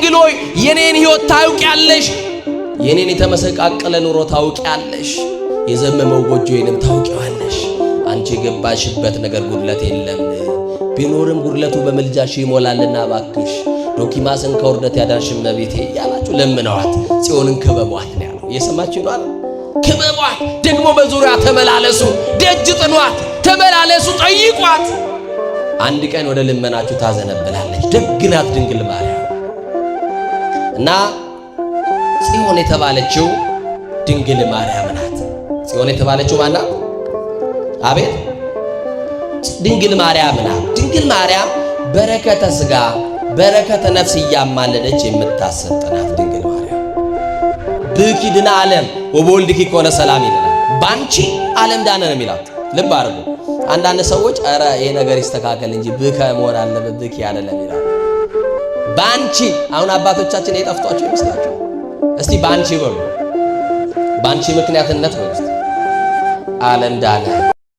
ድንግሎይ የኔን ሕይወት ታውቂያለሽ፣ የኔን የተመሰቃቀለ ኑሮ ታውቂያለሽ፣ የዘመመው ጎጆዬንም ታውቂዋለሽ። አንቺ የገባሽበት ነገር ጉድለት የለም፣ ቢኖርም ጉድለቱ በመልጃሽ ይሞላልና ባክሽ ዶኪማስን ከውርደት ያዳንሽ እመቤቴ ያላችሁ ለምነዋት ጽዮንን ክበቧት ነው ያለው። እየሰማችሁ ነው? ክበቧት፣ ደግሞ በዙሪያ ተመላለሱ፣ ደጅ ጥኗት፣ ተመላለሱ፣ ጠይቋት። አንድ ቀን ወደ ልመናችሁ ታዘነብላለች። ደግ ናት ድንግል ማርያም። እና ጽዮን የተባለችው ድንግል ማርያም ናት። ጽዮን የተባለችው ማን ናት? አቤት ድንግል ማርያም ናት። ድንግል ማርያም በረከተ ሥጋ በረከተ ነፍስ እያማለደች የምታሰጥ ናት። ድንግል ማርያም ብኪ ድና ዓለም ወበወልድኪ ኮነ ሰላም ይላል። ባንቺ ዓለም ዳነ ነው የሚላት። ልብ አድርጉ። አንዳንድ ሰዎች ኧረ ይሄ ነገር ይስተካከል እንጂ ብከ መሆን አለበት ብኪ አይደለም ይላል። ባንቺ አሁን አባቶቻችን የጠፍቷቸው ይመስላቸው። እስቲ ባንቺ በሉ፣ ባንቺ ምክንያትነት ነው። እስቲ ዓለም ዳነ